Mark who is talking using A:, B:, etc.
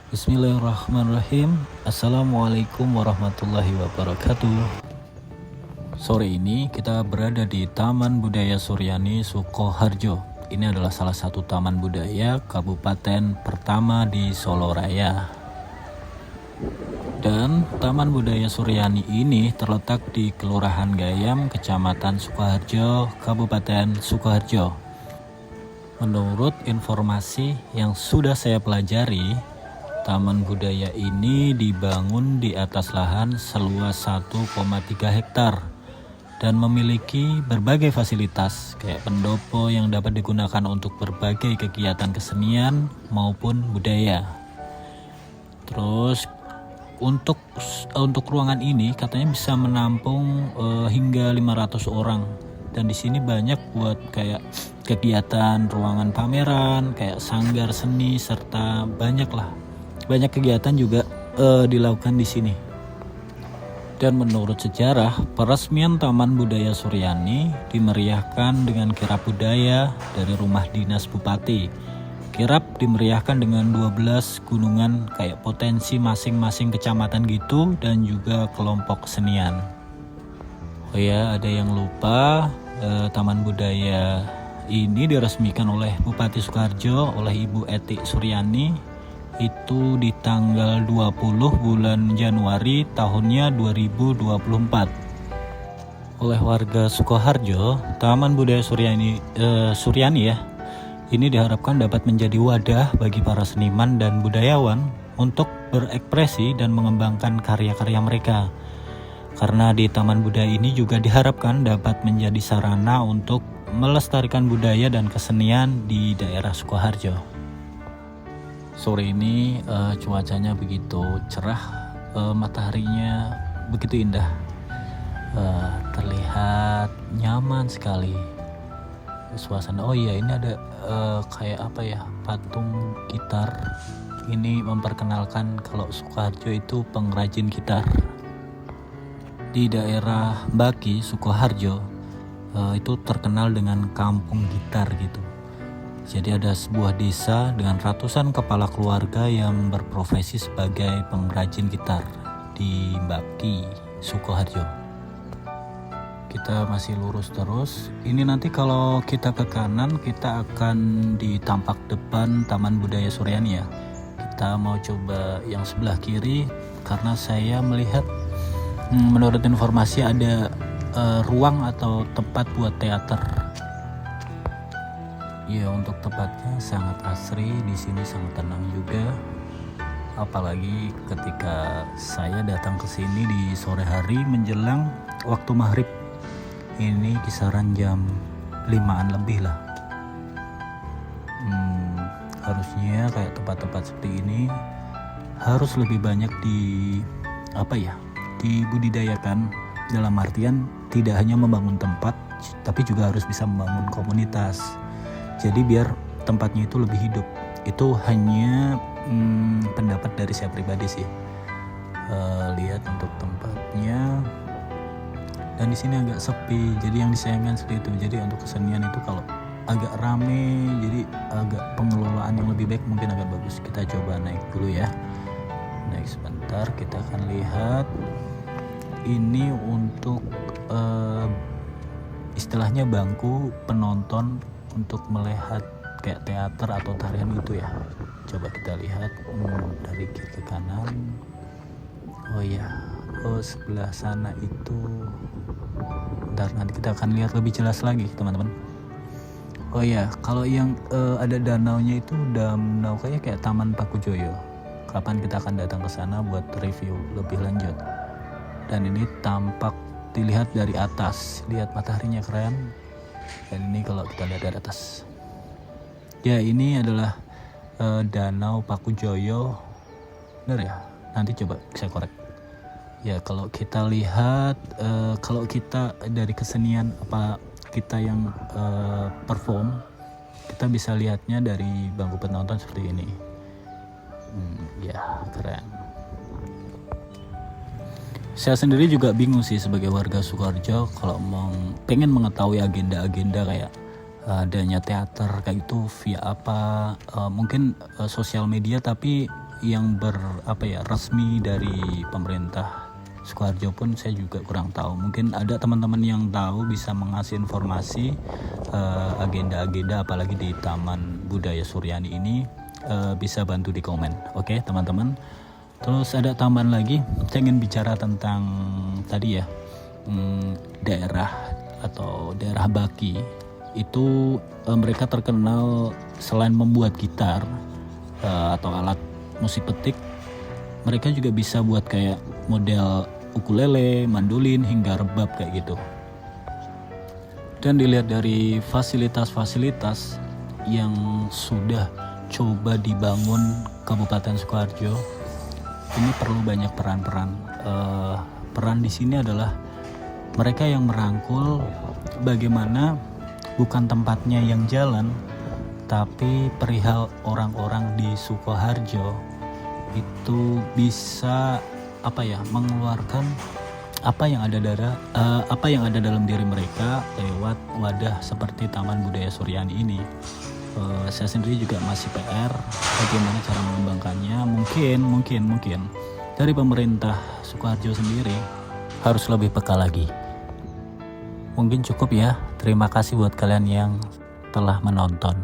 A: Bismillahirrahmanirrahim. Assalamualaikum warahmatullahi wabarakatuh. Sore ini kita berada di Taman Budaya Suryani Sukoharjo. Ini adalah salah satu taman budaya kabupaten pertama di Solo Raya. Dan Taman Budaya Suryani ini terletak di Kelurahan Gayam, Kecamatan Sukoharjo, Kabupaten Sukoharjo. Menurut informasi yang sudah saya pelajari, Taman budaya ini dibangun di atas lahan seluas 1,3 hektar dan memiliki berbagai fasilitas kayak pendopo yang dapat digunakan untuk berbagai kegiatan kesenian maupun budaya. Terus untuk ruangan ini katanya bisa menampung hingga 500 orang. Dan di sini banyak buat kayak kegiatan ruangan pameran, kayak sanggar seni serta banyak kegiatan juga dilakukan di sini. Dan menurut sejarah, peresmian Taman Budaya Suryani dimeriahkan dengan kirap budaya dari rumah dinas bupati. Kirap dimeriahkan dengan 12 gunungan kayak potensi masing-masing kecamatan gitu dan juga kelompok kesenian. Oh ya, ada yang lupa, Taman Budaya ini diresmikan oleh Bupati Sukoharjo oleh Ibu Eti Suryani itu di tanggal 20 bulan Januari tahunnya 2024. Oleh warga Sukoharjo, Taman Budaya Suryani ya, ini diharapkan dapat menjadi wadah bagi para seniman dan budayawan untuk berekspresi dan mengembangkan karya-karya mereka. Karena di Taman Budaya ini juga diharapkan dapat menjadi sarana untuk melestarikan budaya dan kesenian di daerah Sukoharjo. Sore ini cuacanya begitu cerah, mataharinya begitu indah, terlihat nyaman sekali suasana. Oh iya, ini ada kayak apa ya, patung gitar. Ini memperkenalkan kalau Sukoharjo itu pengrajin gitar. Di daerah Baki, Sukoharjo itu terkenal dengan kampung gitar gitu. Jadi ada sebuah desa dengan ratusan kepala keluarga yang berprofesi sebagai pengrajin gitar di Baki, Sukoharjo. Kita masih lurus terus. Ini nanti kalau kita ke kanan, kita akan di tampak depan Taman Budaya Suryani ya. Kita mau coba yang sebelah kiri karena saya melihat menurut informasi ada ruang atau tempat buat teater. Ya, untuk tempatnya sangat asri, di sini sangat tenang juga. Apalagi ketika saya datang ke sini di sore hari menjelang waktu maghrib. Ini kisaran jam 5-an lebih lah. Harusnya kayak tempat-tempat seperti ini harus lebih banyak dibudidayakan, dalam artian tidak hanya membangun tempat tapi juga harus bisa membangun komunitas. Jadi biar tempatnya itu lebih hidup. Itu hanya pendapat dari saya pribadi sih. Lihat untuk tempatnya. Dan di sini agak sepi. Jadi yang disayangkan seperti itu. Jadi untuk kesenian itu kalau agak rame, jadi agak pengelolaan yang lebih baik mungkin agak bagus. Kita coba naik dulu ya. Naik sebentar, kita akan lihat. Ini untuk istilahnya bangku penonton untuk melihat kayak teater atau tarian itu ya. Coba kita lihat dari kiri ke kanan. Oh ya, sebelah sana itu. Bentar, nanti kita akan lihat lebih jelas lagi teman-teman. Oh ya, kalau yang ada danaunya itu danau kayak Taman Pakujoyo. Kapan kita akan datang ke sana buat review lebih lanjut. Dan ini tampak dilihat dari atas, lihat mataharinya keren. Dan ini kalau kita lihat dari atas, ya ini adalah Danau Pakujoyo, benar ya? Nanti coba saya korek. Ya kalau kita lihat, kalau kita dari kesenian apa kita yang perform, kita bisa lihatnya dari bangku penonton seperti ini. Ya keren. Saya sendiri juga bingung sih sebagai warga Sukoharjo kalau pengen mengetahui agenda-agenda kayak adanya teater kayak itu via apa, mungkin sosial media, tapi yang resmi dari pemerintah Sukoharjo pun saya juga kurang tahu. Mungkin ada teman-teman yang tahu bisa mengasih informasi agenda-agenda apalagi di Taman Budaya Suryani ini, bisa bantu di komen. Oke teman-teman. Terus ada tambahan lagi, saya ingin bicara tentang tadi ya, daerah atau daerah Baki itu mereka terkenal selain membuat gitar atau alat musik petik, mereka juga bisa buat kayak model ukulele, mandolin, hingga rebab kayak gitu. Dan dilihat dari fasilitas-fasilitas yang sudah coba dibangun Kabupaten Sukoharjo, ini perlu banyak peran-peran. Peran di sini adalah mereka yang merangkul bagaimana bukan tempatnya yang jalan, tapi perihal orang-orang di Sukoharjo itu bisa mengeluarkan apa yang ada dalam diri mereka lewat wadah seperti Taman Budaya Suryani ini. Saya sendiri juga masih PR bagaimana cara mengembangkannya. Mungkin dari pemerintah Sukoharjo sendiri harus lebih peka lagi. Mungkin cukup ya. Terima kasih buat kalian yang telah menonton.